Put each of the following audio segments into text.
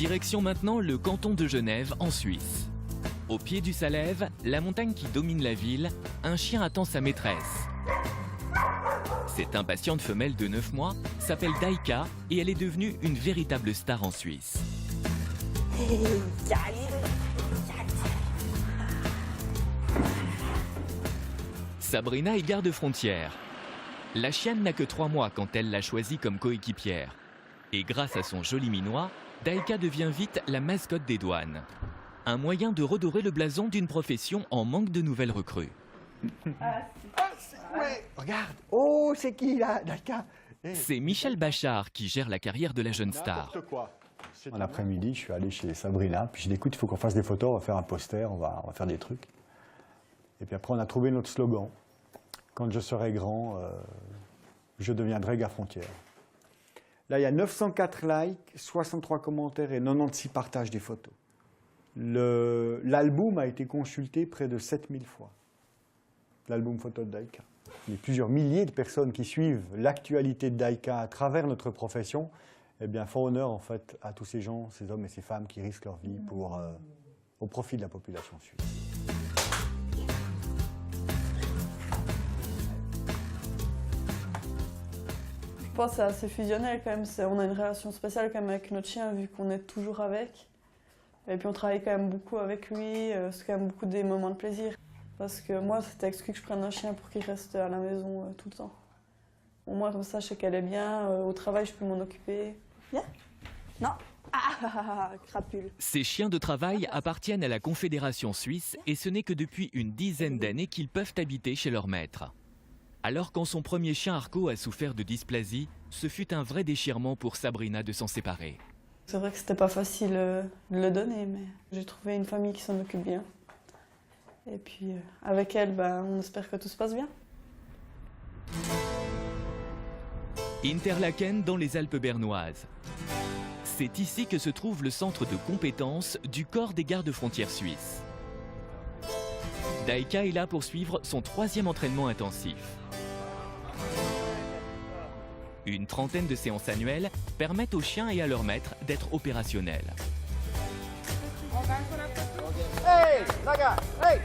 Direction maintenant le canton de Genève en Suisse. Au pied du Salève, la montagne qui domine la ville, un chien attend sa maîtresse. Cette impatiente femelle de 9 mois s'appelle Daika et elle est devenue une véritable star en Suisse. Sabrina est garde-frontière. La chienne n'a que 3 mois quand elle l'a choisie comme coéquipière. Et grâce à son joli minois, Daika devient vite la mascotte des douanes. Un moyen de redorer le blason d'une profession en manque de nouvelles recrues. Ouais, regarde. Oh, c'est qui là, Daika? C'est Michel Bachar qui gère la carrière de la jeune star. En après-midi, je suis allé chez Sabrina, puis je dis écoute, il faut qu'on fasse des photos, on va faire un poster, on va faire des trucs. Et puis après, on a trouvé notre slogan. Quand je serai grand, je deviendrai gare-frontière. Là, il y a 904 likes, 63 commentaires et 96 partages des photos. L'album a été consulté près de 7000 fois. L'album photo de Daika. Il y a plusieurs milliers de personnes qui suivent l'actualité de Daika à travers notre profession. Eh bien, font honneur en fait à tous ces gens, ces hommes et ces femmes qui risquent leur vie au profit de la population suisse. Je pense que c'est assez fusionnel quand même. On a une relation spéciale quand même avec notre chien vu qu'on est toujours avec. Et puis on travaille quand même beaucoup avec lui. C'est quand même beaucoup des moments de plaisir. Parce que moi, c'était exclu que je prenne un chien pour qu'il reste à la maison tout le temps. Au moins comme ça, je sais qu'elle est bien. Au travail, je peux m'en occuper. Viens. Non. Ah, crapule. Ces chiens de travail appartiennent à la Confédération suisse et ce n'est que depuis une dizaine d'années qu'ils peuvent habiter chez leur maître. Alors quand son premier chien Arco a souffert de dysplasie, ce fut un vrai déchirement pour Sabrina de s'en séparer. C'est vrai que c'était pas facile de le donner, mais j'ai trouvé une famille qui s'en occupe bien. Et puis avec elle, on espère que tout se passe bien. Interlaken dans les Alpes bernoises. C'est ici que se trouve le centre de compétences du corps des gardes-frontières suisses. Daika est là pour suivre son 3e entraînement intensif. Une trentaine de séances annuelles permettent aux chiens et à leur maître d'être opérationnels. Hey, Daika, hey!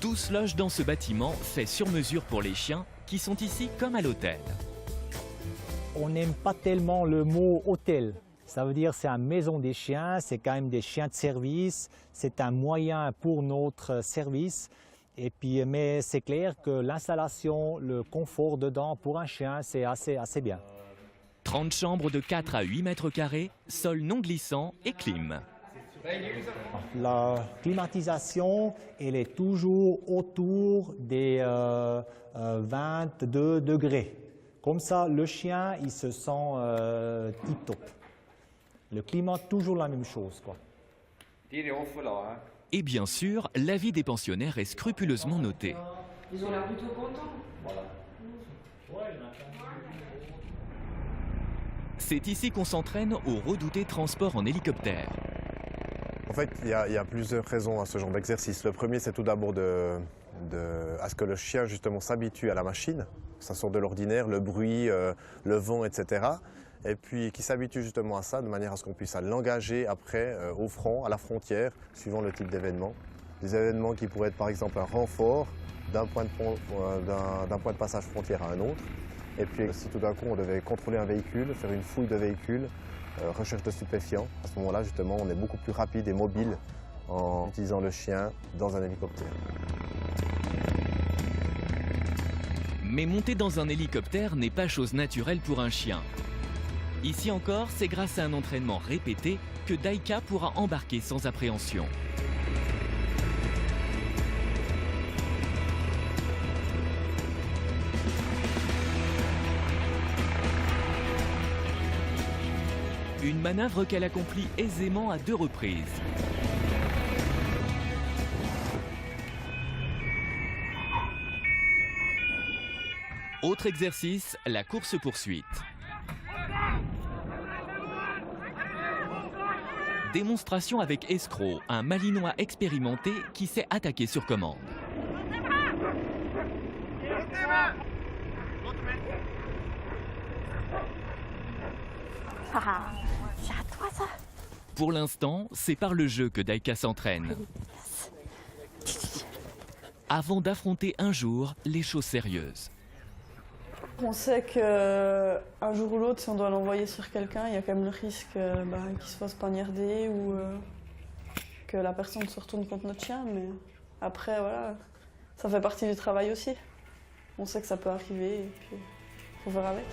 Tous logent dans ce bâtiment fait sur mesure pour les chiens qui sont ici comme à l'hôtel. On n'aime pas tellement le mot hôtel. Ça veut dire c'est une maison des chiens, c'est quand même des chiens de service, c'est un moyen pour notre service. Et puis, mais c'est clair que l'installation, le confort dedans pour un chien, c'est assez bien. 30 chambres de 4 à 8 mètres carrés, sol non glissant et clim. La climatisation, elle est toujours autour des 22 degrés. Comme ça, le chien, il se sent tip-top. Le climat, toujours la même chose, quoi. Et bien sûr, l'avis des pensionnaires est scrupuleusement noté. Ils ont l'air plutôt contents. C'est ici qu'on s'entraîne au redouté transport en hélicoptère. En fait, il y a plusieurs raisons à ce genre d'exercice. Le premier, c'est tout d'abord à ce que le chien justement s'habitue à la machine. Ça sort de l'ordinaire, le bruit, le vent, etc. Et puis qui s'habitue justement à ça de manière à ce qu'on puisse l'engager après au front, à la frontière, suivant le type d'événement. Des événements qui pourraient être par exemple un renfort d'un point de passage frontière à un autre. Et puis si tout d'un coup on devait contrôler un véhicule, faire une fouille de véhicule, recherche de stupéfiants, à ce moment-là justement on est beaucoup plus rapide et mobile en utilisant le chien dans un hélicoptère. Mais monter dans un hélicoptère n'est pas chose naturelle pour un chien. Ici encore, c'est grâce à un entraînement répété que Daika pourra embarquer sans appréhension. Une manœuvre qu'elle accomplit aisément à 2 reprises. Autre exercice, la course-poursuite. Démonstration avec Escroc, un malinois expérimenté qui sait attaquer sur commande. Ah, c'est à toi ça. Pour l'instant, c'est par le jeu que Daika s'entraîne. Avant d'affronter un jour les choses sérieuses. On sait qu'un jour ou l'autre, si on doit l'envoyer sur quelqu'un, il y a quand même le risque qu'il se fasse poignarder ou que la personne se retourne contre notre chien. Mais après, voilà, ça fait partie du travail aussi. On sait que ça peut arriver et puis il faut faire avec.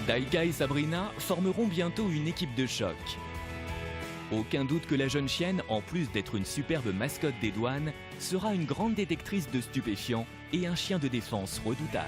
Daika et Sabrina formeront bientôt une équipe de choc. Aucun doute que la jeune chienne, en plus d'être une superbe mascotte des douanes, sera une grande détectrice de stupéfiants et un chien de défense redoutable.